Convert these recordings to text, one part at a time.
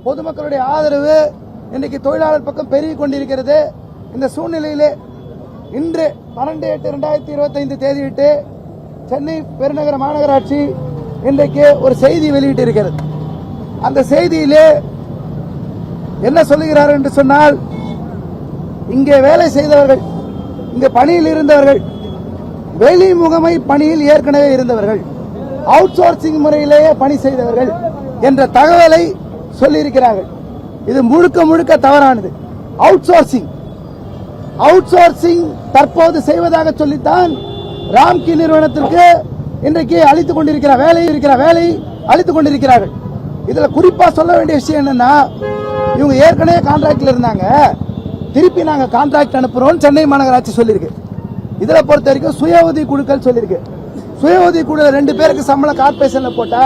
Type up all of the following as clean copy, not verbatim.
பொதுமக்களுடைய ஆதரவு இன்றைக்கு தொழிலாளர் பக்கம் பெருகிக் கொண்டிருக்கிறது. இந்த சூழ்நிலையிலே இன்று 12/8/2025 தேதியிட்டு சென்னை பெருநகர மாநகராட்சி இன்றைக்கு ஒரு செய்தி வெளியிட்டிருக்கிறது. அந்த செய்தியிலே என்ன சொல்லுகிறார் என்று சொன்னால், இங்கே வேலை செய்தவர்கள், இங்கே பணியில் இருந்தவர்கள், வெளி முகமை பணியில் ஏற்கனவே இருந்தவர்கள், அவுட் சோர்சிங் முறையிலேயே பணி செய்தவர்கள் என்ற தகவலை சொல்லியிருக்கிறார்கள். இது முழுக்க முழுக்க தவறானது. அவுட் சோர்சிங் தற்போது செய்வதாக சொல்லித்தான் ராம்கி நிறுவனத்திற்கு இன்றைக்கு அளித்துக் கொண்டிருக்கிற வேலை அளித்துக் கொண்டிருக்கிறார்கள். இதுல குறிப்பா சொல்ல வேண்டிய விஷயம் என்னன்னா, இவங்க ஏற்கனவே கான்ட்ராக்ட்ல இருந்தாங்க, திருப்பி நாங்க கான்ட்ராக்ட் அனுப்புறோம் சென்னை மாநகராட்சி சொல்லியிருக்கு. இதுல பொறுத்த வரைக்கும் சுய உதவி குழுக்கள் சொல்லியிருக்கு. சுய உதவி குழு 2 பேருக்கு சம்பளம் கார்பரேஷன்ல போட்டா,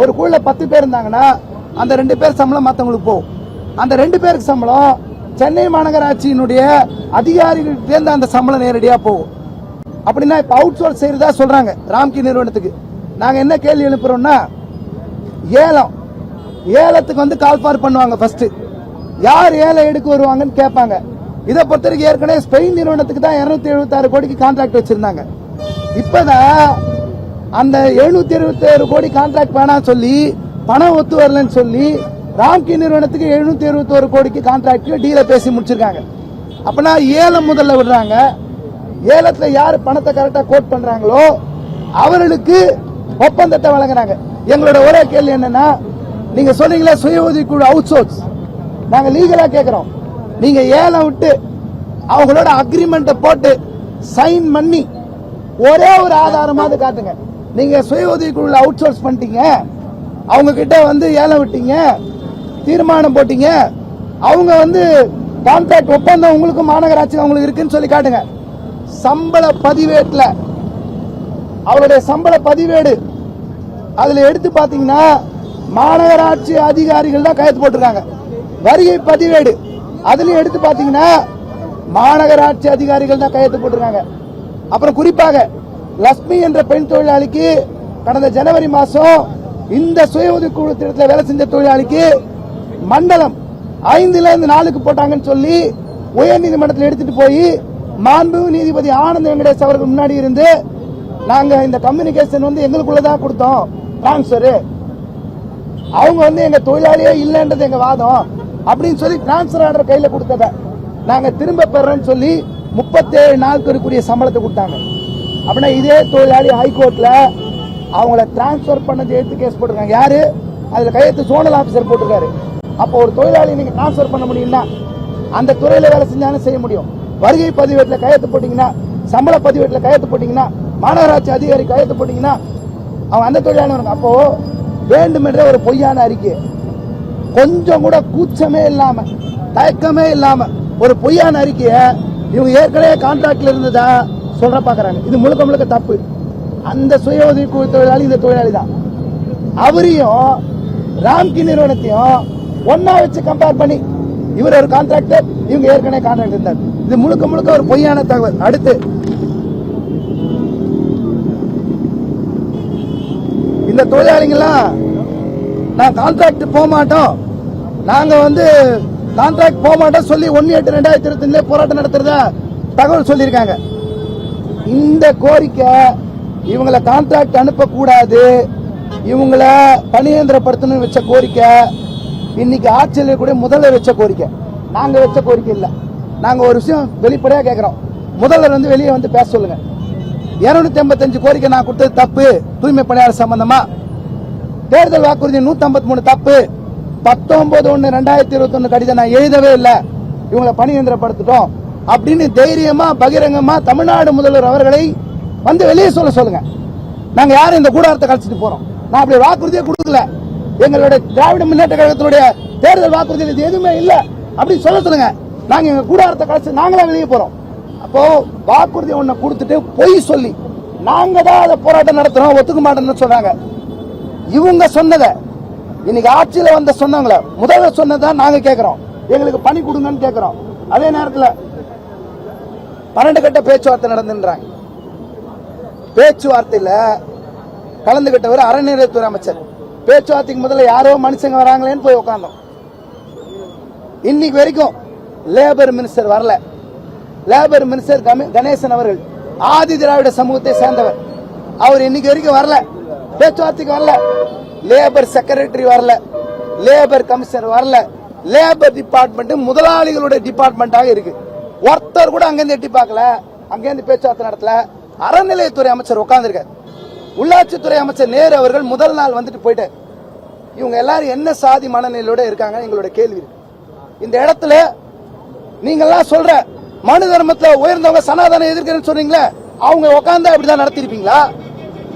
ஒரு குழுல 10 பேர் இருந்தாங்கன்னா அந்த 2 பேர் சம்பளம் மற்றவங்களுக்கு போகும். அந்த 2 பேருக்கு சம்பளம் சென்னை மாநகராட்சியினுடைய அதிகாரிகள் சேர்ந்த அந்த சம்பளம் நேரடியா போகும். அப்படின்னா இப்ப அவுட் சோர்ஸ் செய்யறதா சொல்றாங்க ராம்கி நிறுவனத்துக்கு. நாங்க என்ன கேள்வி எழுப்புறோம்னா, ஏலத்துக்கு வந்து கால் ஃபார் பண்ணுவாங்க. ஃபர்ஸ்ட் யார் ஏலம் எடுக்க வருவாங்கன்னு கேட்பாங்க. இதை பொறுத்தவரைக்கும் ஏற்கனவே ஸ்பெயின் நிறுவனத்துக்கு தான் 276 கோடிக்கு கான்ட்ராக்ட் வச்சிருந்தாங்க. இப்பதான் அந்த 776 கோடி கான்ட்ராக்ட் வேணாம் சொல்லி, பணம் ஒத்து வரலன்னு சொல்லி ராம்கி நிறுவனத்துக்கு 771 கோடிக்கு கான்ட்ராக்ட் டீல பேசி முடிச்சிருக்காங்க. அப்பனா ஏலம் முதல்ல விடுறாங்க. ஏலத்துல யாரு பணத்தை கரெக்டா கோட் பண்றாங்களோ அவர்களுக்கு ஒப்பந்தத்தை வழங்குறாங்க. எங்களோட ஒரே கேள்வி என்னன்னா, நீங்க சொன்னீங்களா சுய உதவி குழு அவுட் சோர்ஸ், நாங்க லீகலா கேட்கிறோம். நீங்க ஏலம் விட்டு அவங்களோட அக்ரிமெண்ட் போட்டு சைன் பண்ணி ஒரே ஒரு ஆதாரமாவது காட்டுங்க. நீங்க சுய உதவி குழு அவுட் சோர்ஸ் பண்ணிட்டீங்க, அவங்க கிட்ட வந்து ஏலம் விட்டீங்க, தீர்மானம் போட்டீங்க, அவங்க வந்து கான்ட்ராக்ட் ஒப்பந்தம் உங்களுக்கு மாநகராட்சி அவங்களுக்கு இருக்குன்னு சொல்லி காட்டுங்க. சம்பள பதிவேட்டுல அவருடைய சம்பள பதிவேடு அதுல எடுத்து பாத்தீங்கன்னா மாநகராட்சி அதிகாரிகள் தான் கையெழுத்து போட்டிருக்காங்க. வருகை பதிவேடு அதுலயும் எடுத்து பாத்தீங்கன்னா மாநகராட்சி அதிகாரிகள் தான் கையெழுத்து போட்டிருக்காங்க. அப்புறம் குறிப்பாக லட்சுமி என்ற பெண் தொழிலாளிக்கு கடந்த ஜனவரி மாசம் இந்த சுய உதவி குழு திட்டத்தில் வேலை செஞ்ச தொழிலாளிக்கு மண்டலம் 5ல இருந்து 4க்கு போட்டாங்கன்னு சொல்லி உயர் நீதிமன்றத்தில் எடுத்துட்டு போய் மாண்பு நீதிபதி ஆனந்த் வெங்கடேஷ் அவர்கள் முன்னாடி இருந்து, நாங்க இந்த கம்யூனிகேஷன் வந்து எங்களுக்குள்ளதான் கொடுத்தோம் டிரான்ஸ்பர், அவங்க வந்து எங்க தொழிலாளியே இல்லைன்றது எங்க வாதம் அப்படின்னு சொல்லி டிரான்ஸ்பர் ஆர்டர் கையில கொடுத்தத நாங்க திரும்ப பெறோம்னு சொல்லி 37 நாட்களுக்குரிய சம்பளத்தை கொடுத்தாங்க. அப்படின்னா இதே தொழிலாளி ஹைகோர்ட்ல அவங்கள டிரான்ஸ்பர் பண்ணது எடுத்து கேஸ் போட்டிருக்காங்க. யாரு அதுல கையெழுத்து ஜோனல் ஆபீசர் போட்டிருக்காரு. அப்போ ஒரு தொழிலாளி நீங்க டிரான்ஸ்பர் பண்ண முடியும்னா அந்த துறையில வேலை செஞ்சாலும் செய்ய முடியும். வருகை பதிவேட்டில் கையெழுத்து போட்டீங்கன்னா, சம்பள பதிவேட்டில் கையெழுத்து போட்டீங்கன்னா, மாநகராட்சி அதிகாரி கையெழுத்து போட்டீங்கன்னா அவன் அந்த தொழிலாளி. அப்போ வேண்டுமென்ற ஒரு பொய்யான அறிக்கை, கொஞ்சம் கூட கூச்சமே இல்லாம தயக்கமே இல்லாம ஒரு பொய்யான அறிக்கையை இவங்க ஏற்கனவே கான்ட்ராக்ட்ல இருந்ததா சொல்ற பாக்குறாங்க. இது முழுக்க முழுக்க தப்பு. அந்த சுய உதவி குழு தொழிலாளி இந்த தொழிலாளி தான். அவரையும் ராம்கி நிறுவனத்தையும் ஒன்னா வச்சு கம்பேர் பண்ணி இவர் ஒரு கான்ட்ராக்டர், இவங்க ஏற்கனவே கான்ட்ராக்ட் இருந்தார். இது முழுக்க முழுக்க ஒரு பொய்யான தகவல். அடுத்து இந்த தொழிலாளிகள்லாம் நான் கான்ட்ராக்ட் போக மாட்டோம், நாங்க வந்து கான்ட்ராக்ட் போக மாட்டோம் சொல்லி 1/8/2025 போராட்டம் நடத்துறதா தகவல் சொல்லியிருக்காங்க. இந்த கோரிக்கை இவங்களை கான்ட்ராக்ட் அனுப்பக்கூடாது, இவங்களை பணியந்திரப்படுத்தணும் வச்ச கோரிக்கை இன்னைக்கு ஆட்சியில் கூட முதல்ல வச்ச கோரிக்கை, நாங்க வச்ச கோரிக்கை இல்ல. நாங்க ஒரு விஷயம் வெளிப்படையா கேட்கிறோம், முதல்வர் வந்து வெளியே வந்து பேச சொல்லுங்க. 285 கோரிக்கை நான் கொடுத்தது தப்பு, தூய்மை பணியாளர் சம்பந்தமா. தேர்தல் வாக்குறுதி 153 தப்பு. 19/1/2021 கடிதம் நான் எழுதவே இல்லை, இவங்களை பணியந்திரப்படுத்திட்டோம் அப்படின்னு தைரியமா பகிரங்கமா தமிழ்நாடு முதல்வர் அவர்களை வந்து வெளியே சொல்லுங்க. நாங்க யாரும் இந்த கூடாரத்தை கழிச்சிட்டு போறோம், நான் அப்படி வாக்குறுதியை கொடுக்கல, எங்களுடைய திராவிட முன்னேற்ற கழகத்தினுடைய தேர்தல் வாக்குறுதியில் இது எதுவுமே இல்ல அப்படின்னு சொல்லுங்க. நாங்க எங்க கூடாரத்தை கழிச்சு நாங்களா வெளியே போறோம். அப்போ வாக்குறுதி ஒண்ணு கொடுத்துட்டு பொய் சொல்லி நாங்க தான் அதை போராட்டம் நடத்துறோம் ஒத்துக்க மாட்டோம்னு சொன்னாங்க. இவங்க சொன்னதை இன்னைக்கு ஆட்சியில வந்த சொன்னாங்கள முதல்வர் சொன்னதான் நாங்க கேட்கிறோம், எங்களுக்கு பணி கொடுங்கன்னு கேட்கிறோம். அதே நேரத்தில் 12 கட்ட பேச்சுவார்த்தை நடந்துன்றாங்க. பேச்சுவார்த்தையில கலந்துகிட்டவர் அறநிலையத்துறை அமைச்சர் பேச்சுவார்த்தைக்கு முதல்ல யாரோ மனுஷங்க வராங்களேன்னு போய் உட்கார்ந்தோம். இன்னைக்கு வரைக்கும் லேபர் மினிஸ்டர் வரல. லேபர் மினிஸ்டர் கணேசன் அவர்கள் ஆதி திராவிட சமூகத்தை சேர்ந்தவர். அவர் இன்னைக்கு வரைக்கும் வரல, பேச்சுவார்த்தைக்கு வரல. லேபர் செக்ரட்டரி வரல, லேபர் கமிஷனர் வரல. லேபர் டிபார்ட்மெண்ட் முதலாளிகளுடைய டிபார்ட்மெண்டாக இருக்கு. ஒருத்தர் கூட அங்கிருந்து எட்டி பார்க்கல, அங்கிருந்து பேச்சுவார்த்தை நடத்தல. அறநிலையத்துறை அமைச்சர் உட்கார்ந்துருக்காரு. உள்ளாட்சித்துறை அமைச்சர் நேரு அவர்கள் முதல் நாள் வந்துட்டு போயிட்டார். இவங்க எல்லாரும் என்ன சாதி மனநிலையோட இருக்காங்க எங்களோட கேள்வி இருக்கு. இந்த இடத்துல நீங்க எல்லாம் சொல்ற மனு தர்மத்துல உயர்ந்தவங்க சனாதனம் எதிர்க்கிறேன்னு சொன்னீங்களே, அவங்க உட்கார்ந்தா இப்படிதான் நடத்திருப்பீங்களா?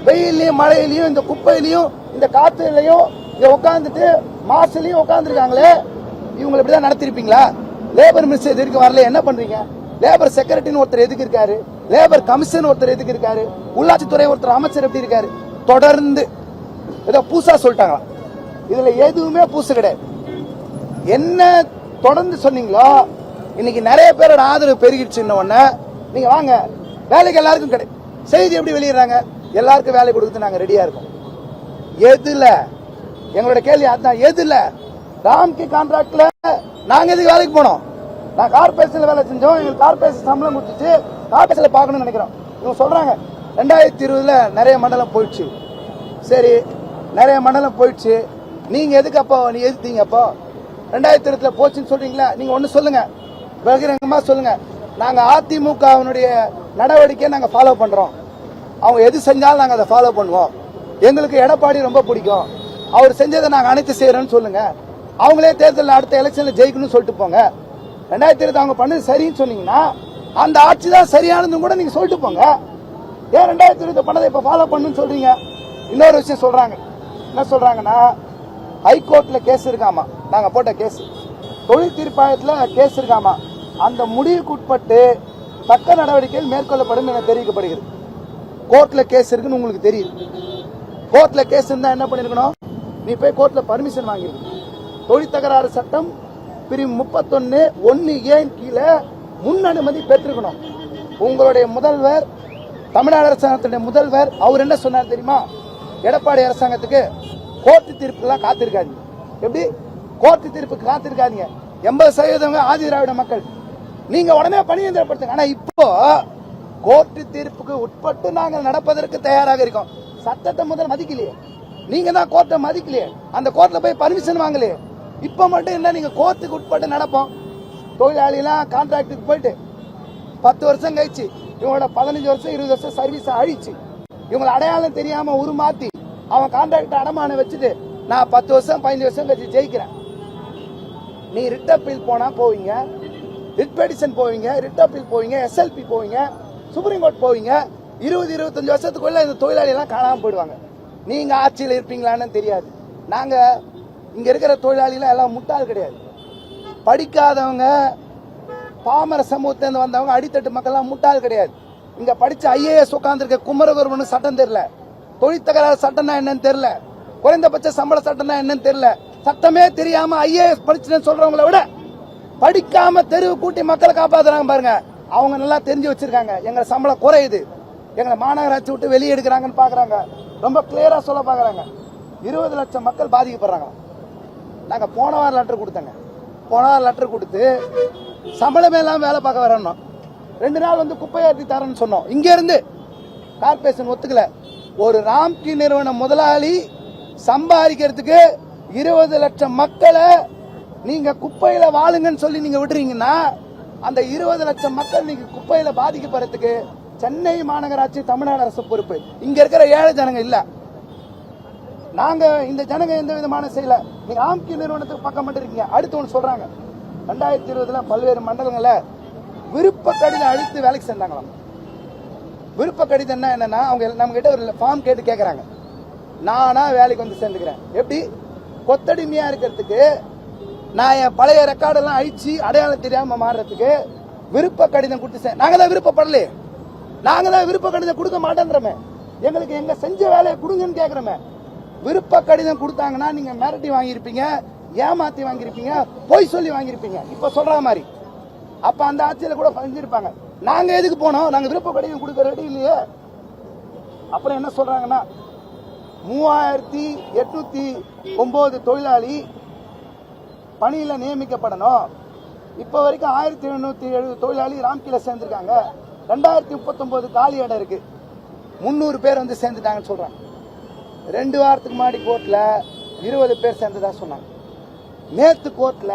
வெயிலையும் மழையிலையும் இந்த குப்பையிலையும் இந்த காத்துலையும் இங்க உட்கார்ந்துட்டு மாசுலையும் உட்கார்ந்துருக்காங்களே, இவங்களை இப்படிதான் நடத்திருப்பீங்களா? லேபர் மினிஸ்டர் எதுக்கு வரல, என்ன பண்றீங்க? லேபர் செக்ரட்டரின்னு ஒருத்தர் எதுக்கு இருக்காரு? லேபர் கமிஷன் ஒருத்தர் எதுக்கு இருக்காரு? உள்ளாட்சித்துறை ஒருத்தர் அமைச்சர் எப்படி இருக்காரு? தொடர்ந்து ஏதோ பூசா சொல்லிட்டாங்களா? இதுல எதுவுமே பூசு கிடையாது. என்ன தொடர்ந்து சொன்னீங்களோ இன்னைக்கு நிறைய பேரோட ஆதரவு பெருகிடுச்சுன்ன உடனே நீங்க வாங்க வேலைக்கு எல்லாருக்கும் கிடையாது. செய்தி எப்படி வெளியிடறாங்க? எல்லாருக்கும் வேலை கொடுத்து நாங்க ரெடியா இருக்கோம். எதுல எங்களோட கேள்வி அதான், எதுல ராம்கி கான்ட்ராக்ட்ல நாங்க எதுக்கு வேலைக்கு போனோம்? நான் கார்பரேஷன்ல வேலை செஞ்சோம், எங்களுக்கு கார்பரேஷன் சம்பளம் கொடுத்துச்சு, கார்பரேஷன்ல பார்க்கணும்னு நினைக்கிறோம். இவங்க சொல்றாங்க 2020 நிறைய மண்டலம் போயிடுச்சு. சரி, நிறைய மண்டலம் போயிடுச்சு, நீங்க எதுக்கு அப்போ நீ எதிர்த்தீங்க? அப்போ 2020 போச்சுன்னு சொல்றீங்களா? நீங்க ஒண்ணு சொல்லுங்க, பகிரங்கமா சொல்லுங்க. நாங்க அதிமுகவினுடைய நடவடிக்கையை நாங்க ஃபாலோ பண்றோம். அவங்க எது செஞ்சாலும் நாங்க அதை ஃபாலோ பண்ணுவோம். எங்களுக்கு எடப்பாடி ரொம்ப பிடிக்கும், அவர் செஞ்சதை நாங்க அனைத்து செய்யறோம்னு சொல்லுங்க. அவங்களே தேர்தலில் அடுத்த எலெக்ஷன்ல ஜெயிக்கணும்னு சொல்லிட்டு போங்க. 2020 அவங்க பண்ணது சரின்னு சொன்னீங்கன்னா அந்த ஆட்சி தான் சரியானதும் கூட நீங்க சொல்லிட்டு போங்க. ஏன் 2020 பண்ணதை இப்ப ஃபாலோ பண்ணுன்னு சொல்றீங்க? இன்னொரு விஷயம் சொல்றாங்க. என்ன சொல்றாங்கன்னா, ஹைகோர்ட்ல கேஸ் இருக்காமா, நாங்க போட்ட கேஸ், தொழில் தீர்ப்பாயத்துல கேஸ் இருக்காமா, அந்த முடிவுக்கு உட்பட்டு தக்க நடவடிக்கைகள் மேற்கொள்ளப்படும் என தெரிவிக்கப்படுகிறது. கோர்ட்ல கேஸ் இருக்குன்னு உங்களுக்கு தெரியுது. கோர்ட்ல கேஸ் இருந்தா என்ன பண்ணிருக்கணும்? நீ போய் கோர்ட்ல பர்மிஷன் வாங்கிருக்கணும். தொழில் தகராறு சட்டம் பிரிவு 31(1)(a) கீழே முன் அனுமதி பெற்றிருக்கணும். உங்களுடைய முதல்வர், தமிழ்நாடு அரசாங்கத்துடைய முதல்வர், அவர் என்ன சொன்னார் தெரியுமா? எடப்பாடி அரசாங்கத்துக்கு கோர்ட்டு தீர்ப்புலாம் காத்திருக்காதீங்க. எப்படி கோர்ட்டு தீர்ப்புக்கு காத்திருக்காதீங்க? 80% ஆதி திராவிட மக்கள், நீங்க உடனே பணியந்திரப்படுத்துங்க. ஆனா இப்போ கோர்ட்டு தீர்ப்புக்கு உட்பட்டு நாங்கள் நடப்பதற்கு தயாராக இருக்கோம். சட்டத்தை முதல் மதிக்கலையே, நீங்க தான் கோர்ட்டை மதிக்கலையே, அந்த கோர்ட்ல போய் பர்மிஷன் வாங்கலையே. இப்ப மட்டும் என்ன நீங்க கோர்ட்டுக்கு உட்பட்டு நடப்போம்? தொழிலாளிலாம் கான்ட்ராக்டுக்கு போயிட்டு 10 வருஷம் கழிச்சு இவங்களோட 15 வருஷம் 20 வருஷம் சர்வீஸ் அழிச்சு இவங்களை அடையாளம் தெரியாம உருமாத்தி அவன் கான்ட்ராக்ட் அடமான வச்சுட்டு நான் 10 வருஷம் 15 வருஷம் கழிச்சு ஜெயிக்கிறேன். நீ ரிட் அப்பீல் போனா போவீங்க, ரிட் பெடிஷன் போவீங்க, ரிட் அப்பீல் போவீங்க, SLP போவீங்க, சுப்ரீம் கோர்ட் போவீங்க. 20-25 வருஷத்துக்குள்ள இந்த தொழிலாளி எல்லாம் காணாம போயிடுவாங்க. நீங்க ஆட்சியில் இருப்பீங்களான்னு தெரியாது. நாங்க இங்க இருக்கிற தொழிலாளிகள் எல்லாம் முட்டாள் கிடையாது, படிக்காதவங்க, பாமர சமூகத்திலிருந்து வந்தவங்க, அடித்தட்டு மக்கள் முட்டாள் கிடையாது. இங்க படிச்ச IAS உட்கார்ந்துருக்க குமரகுருவனு சட்டம் தெரியல, தொழில் தகராறு சட்டம்னா என்னன்னு தெரியல, குறைந்தபட்ச சம்பள சட்டம்னா என்னன்னு தெரியல. சட்டமே தெரியாம IAS படிச்சுன்னு சொல்றவங்களை விட படிக்காம தெருவு கூட்டி மக்களை காப்பாத்துறாங்க பாருங்க, அவங்க நல்லா தெரிஞ்சு வச்சிருக்காங்க. எங்க சம்பளம் குறையுது, எங்களை மாநகராட்சி விட்டு வெளியே எடுக்கிறாங்கன்னு பாக்குறாங்க. ரொம்ப கிளியரா சொல்ல பாக்குறாங்க. 20 லட்சம் மக்கள் பாதிக்கப்படுறாங்க. நாங்க போன வாரம் லெட்டர் கொடுத்தங்க. போன வாரம் லெட்டர் கொடுத்து சம்பளமே இல்லாம வேலை பார்க்க வரணும். 2 நாள் வந்து குப்பையாட்டி தரேன்னு சொன்னோம். இங்க இருந்து கார்பரேஷன் ஒத்துக்கல. ஒரு ராம்கி நிறுவன முதலாளி சம்பாதிக்கிறதுக்கு 20 லட்சம் மக்களை நீங்க குப்பையில வாழுங்கன்னு சொல்லி நீங்க விடுறீங்கன்னா, அந்த 20 லட்சம் மக்கள் நீங்க குப்பையில பாதிக்கப்படுறதுக்கு சென்னை மாநகராட்சி, தமிழ்நாடு அரசு பொறுப்பு. இங்க இருக்கிற ஏழை ஜனங்க இல்ல. நாங்க இந்த ஜனங்க எந்த விதமான செய்யல. நீங்க ராம்கி நிறுவனத்துக்கு பக்கம் மட்டும் இருக்கீங்க. அடுத்து ஒன்று சொல்றாங்க, 2020 பல்வேறு மண்டலங்கள விருப்ப கடிதம் அளித்து வேலைக்கு சேர்ந்தாங்களாம். விருப்ப கடிதம்னா என்னன்னா, அவங்க நம்ம கிட்ட ஒரு ஃபார்ம் கேட்டு கேட்கறாங்க, நானா வேலைக்கு வந்து சேர்ந்துக்கிறேன். எப்படி கொத்தடிமையா இருக்கிறதுக்கு, நான் என் பழைய ரெக்கார்டெல்லாம் அழிச்சு அடையாளம் தெரியாம மாறுறதுக்கு விருப்ப கடிதம் கொடுத்து, நாங்க தான் விருப்பப்படலையே, நாங்க தான் விருப்ப கடிதம் கொடுக்க மாட்டேங்கிறோமே, எங்களுக்கு எங்க செஞ்ச வேலையை கொடுங்கன்னு கேட்கிறோமே. விருப்ப கடிதம் கொடுத்தாங்கன்னா நீங்க மிரட்டி வாங்கியிருப்பீங்க, ஏமாத்தி வாங்கியிருப்பீங்க, பொய் சொல்லி வாங்கியிருப்பீங்க. இப்ப சொல்ற மாதிரி அப்ப அந்த ஆட்சியில கூட செஞ்சிருப்பாங்க. நாங்க எதுக்கு போனோம்? நாங்க விருப்ப கடிதம் கொடுக்க ரெடி இல்லையே. அப்புறம் என்ன சொல்றாங்கன்னா, 3809 தொழிலாளி பணியில நியமிக்கப்படணும். இப்ப வரைக்கும் 1770 தொழிலாளி ராம்கில சேர்ந்திருக்காங்க. 2039 காலி இடம் இருக்கு. 300 பேர் வந்து சேர்ந்துட்டாங்கன்னு சொல்றாங்க. 2 வாரத்துக்கு முன்னாடி கோர்ட்ல 20 பேர் சேர்ந்ததா சொன்னாங்க. நேத்து கோர்ட்ல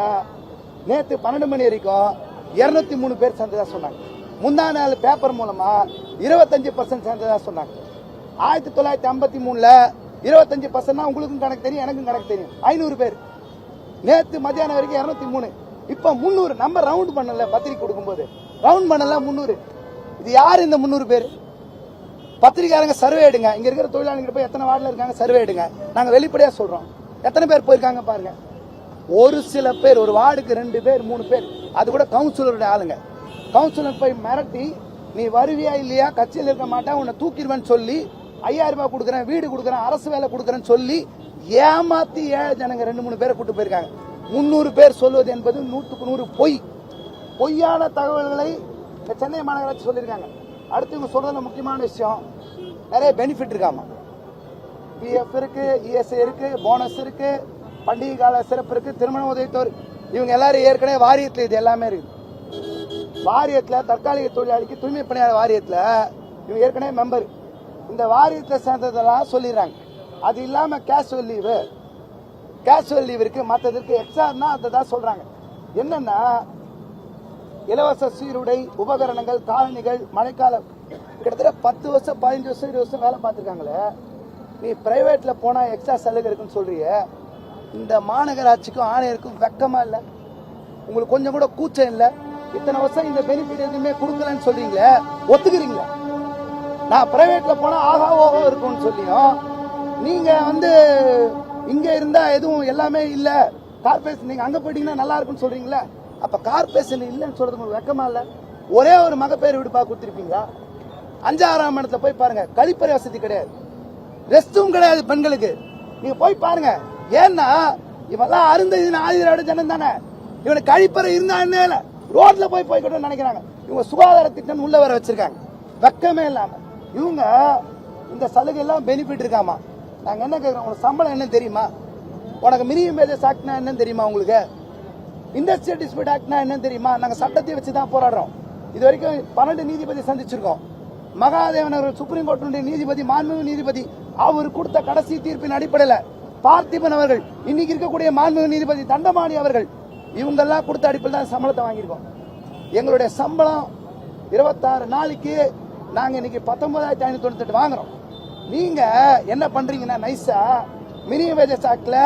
நேத்து 12 மணி வரைக்கும் 203 பேர் சேர்ந்ததா சொன்னாங்க. முந்தா நாள் பேப்பர் மூலமா 25% சேர்ந்ததா சொன்னாங்க. 1953ல 25% உங்களுக்கும் கணக்கு தெரியும், எனக்கும் கணக்கு தெரியும். 500 பேர். நேத்து மத்தியானம் வரைக்கும் 203. இப்ப 300. நம்ம ரவுண்ட் பண்ணல, பத்திரிக்கை கொடுக்கும்போது ரவுண்ட் பண்ணல 300. இது யாரு இந்த 300 பேர்? பத்திரிக்கையாளங்க சர்வே எடுங்க. இங்க இருக்கிற தொழிலாளிகள் போய் எத்தனை வார்டுல இருக்காங்க சர்வே எடுங்க. நாங்க வெளிப்படையா சொல்றோம். எத்தனை பேர் போயிருக்காங்க பாருங்க. ஒரு சில பேர், ஒரு வார்டுக்கு 2 பேர் 3 பேர், அது கூட கவுன்சிலருடைய ஆளுங்க. கவுன்சிலர் போய் மிரட்டி நீ வருவியா இல்லையா, கட்சியில் இருக்க மாட்டேன், உன்னை தூக்கிடுவேன்னு சொல்லி 5000 ரூபாய் கொடுக்குறேன், வீடு கொடுக்குறேன், அரசு வேலை கொடுக்குறேன்னு சொல்லி ஏமாத்தி ஏழை ஜனங்க 2-3 பேரை கூட்டு போயிருக்காங்க. 300 பேர் சொல்வது என்பது 100க்கு 100 பொய். பொய்யான தகவல்களை சென்னை மாநகராட்சி சொல்லியிருக்காங்க. அடுத்து இவங்க சொல்றதுல முக்கியமான விஷயம், நிறைய பெனிஃபிட் இருக்காமா. பிஎஃப் இருக்கு, இஎஸ்ஐ இருக்கு, போனஸ் இருக்கு, பண்டிகை கால சிறப்பு இருக்கு, திருமண உதவித்தொகை. இவங்க எல்லாரும் ஏற்கனவே வாரியத்தில் இது எல்லாமே இருக்கு. வாரியத்தில் தற்காலிக தொழிலாளிக்கு தூய்மை பணியாளர் வாரியத்தில் இவங்க ஏற்கனவே மெம்பர். இந்த வாரியத்தில் சேர்ந்ததெல்லாம் சொல்லிடுறாங்க. அது இல்லாம கேஷுவல் லீவ் இருக்கு. மற்றதற்கு எக்ஸ்ட்ரா தான் சொல்றாங்க. என்னன்னா இலவச சீருடை, உபகரணங்கள், காலணிகள், மழைக்காலம், கிட்டத்தட்ட 10 வருஷம் 15 வருஷம் 20 வருஷம் வேலை பார்த்துருக்காங்களே. நீ பிரைவேட்ல போனா எக்ஸ்ட்ரா சலுகை இருக்குன்னு சொல்றிய. இந்த மாநகராட்சிக்கும் ஆணையருக்கும் வெக்கமா இல்ல? உங்களுக்கு கொஞ்சம் கூட கூச்சம் இல்ல? இத்தனை வருஷம் இந்த பெனிஃபிட் எதுவுமே கொடுக்கலன்னு சொல்றீங்களே, ஒத்துக்கிறீங்களா? நான் பிரைவேட்ல போனா ஆகா ஓஹோ இருக்கும்னு சொல்லியும் நீங்க வந்து இங்க இருந்தா எதுவும் எல்லாமே இல்ல, கார்பரேஷன் நீங்க அங்க போயிட்டீங்கன்னா நல்லா இருக்கும்னு சொல்றீங்களா? அப்ப கார்பரேஷன் இல்லன்னு சொல்றது உங்களுக்கு வெக்கமா இல்ல? ஒரே ஒரு மகப்பேறு வீடு பார்க்க கொடுத்திருப்பீங்களா? 5-6ஆம் இடத்துல போய் பாருங்க, கழிப்பறை வசதி கிடையாது, ரெஸ்ட் ரூம் கிடையாது பெண்களுக்கு. நீங்க போய் பாருங்க. ஏன்னா இவெல்லாம் அருந்ததின் ஆதிராடு ஜனம் தானே. இவனுக்கு கழிப்பறை இருந்தா என்ன இல்ல, ரோட்ல போய் நினைக்கிறாங்க. இவங்க சுகாதார திட்டம் உள்ள வர வச்சிருக்காங்க. வெக்கமே இல்லாம இவங்க இந்த சலுகை எல்லாம் பெனிஃபிட் இருக்காமா. நாங்க என்ன கேட்கிறோம், உங்களுக்கு சம்பளம் என்ன தெரியுமா? உனக்கு மினிமம் வேஜஸ் ஆக்ட்னா என்னன்னு தெரியுமா? உங்களுக்கு இண்டஸ்ட்ரியல் டிஸ்பியூட் ஆக்ட்னா என்னன்னு தெரியுமா? நாங்க சட்டத்தை வச்சுதான் போராடுறோம். இது வரைக்கும் 12 நீதிபதி சந்திச்சிருக்கோம். மகாதேவன் அவர்கள் சுப்ரீம் கோர்ட்டுடைய நீதிபதி, மாண்புமிகு நீதிபதி, அவர் கொடுத்த கடைசி தீர்ப்பின் அடிப்படையில் பார்த்திபன் அவர்கள், இன்னைக்கு இருக்கக்கூடிய மாண்புமிகு நீதிபதி தண்டமாணி அவர்கள், இவங்க எல்லாம் கொடுத்த அடிப்படையில் தான் சம்பளத்தை வாங்கியிருக்கோம். எங்களுடைய சம்பளம் 26 நாளைக்கு நாங்க இன்னைக்கு 19,598 வாங்குறோம். நீங்க என்ன பண்றீங்கன்னா நைஸா மினிமம் வேஜஸ் ஆக்ட்ல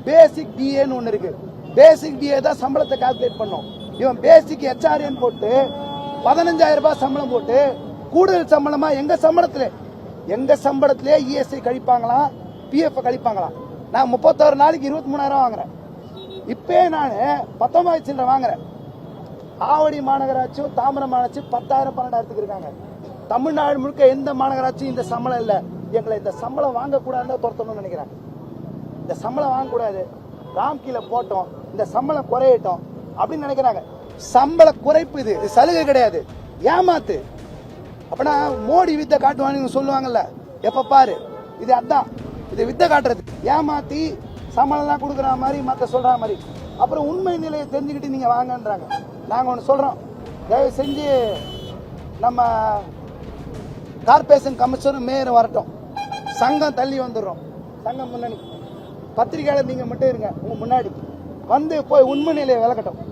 பேசிக் டிஏன்னு ஒண்ணு இருக்கு. பேசிக் டிஏ தான் சம்பளத்தை கால்குலேட் பண்ணும். இவன் பேசிக் ஹெச்ஆர்ஏன்னு போட்டு 15,000 ரூபாய் சம்பளம் போட்டு கூடுதல் சம்பளமா எங்க சம்பளத்திலே இஎஸ்ஐ கழிப்பாங்களாம், பிஎஃப் கழிப்பாங்களாம். நான் 31 நாளைக்கு 23,000 வாங்குறேன். இப்பே நான் 19 சில்லரை வாங்குறேன். ஆவடி மாநகராட்சியும் தாமிரம் மாநகராட்சி 10,000 12,000 இருக்காங்க. தமிழ்நாடு முழுக்க எந்த மாநகராட்சியும் இந்த சம்பளம் இல்ல. எங்களை இந்த சம்பளம் வாங்கக்கூடாதுன்னு துரத்தணும்னு நினைக்கிறாங்க. இந்த சம்பளம் வாங்கக்கூடாது, ராம்கீல போட்டோம், இந்த சம்பளம் குறையட்டும் அப்படின்னு நினைக்கிறாங்க. சம்பள குறைப்பு இது சலுகை கிடையாது, ஏமாத்து. அப்பனா மோடி வித்தை காட்டுவான்னு சொல்லுவாங்கல்ல, எப்ப பாரு இது அதான், இது வித்தை காட்டுறது. ஏமாத்தி சம்பளம் எல்லாம் கொடுக்குற மாதிரி மத்த சொல்ற மாதிரி. அப்புறம் உண்மை நிலையை தெரிஞ்சுக்கிட்டு நீங்க வாங்கன்றாங்க. நாங்க ஒண்ணு சொல்றோம், தயவு செஞ்சு நம்ம கார்பரேஷன் கமிஷனர் மேயர் வரட்டும், சங்கம் தள்ளி வந்துடுறோம். சங்கம் முன்னணி பத்திரிகையாளர் நீங்க மட்டும் இருங்க, உங்க முன்னாடி வந்து போய் உண்மை நிலையை விளக்கட்டும்.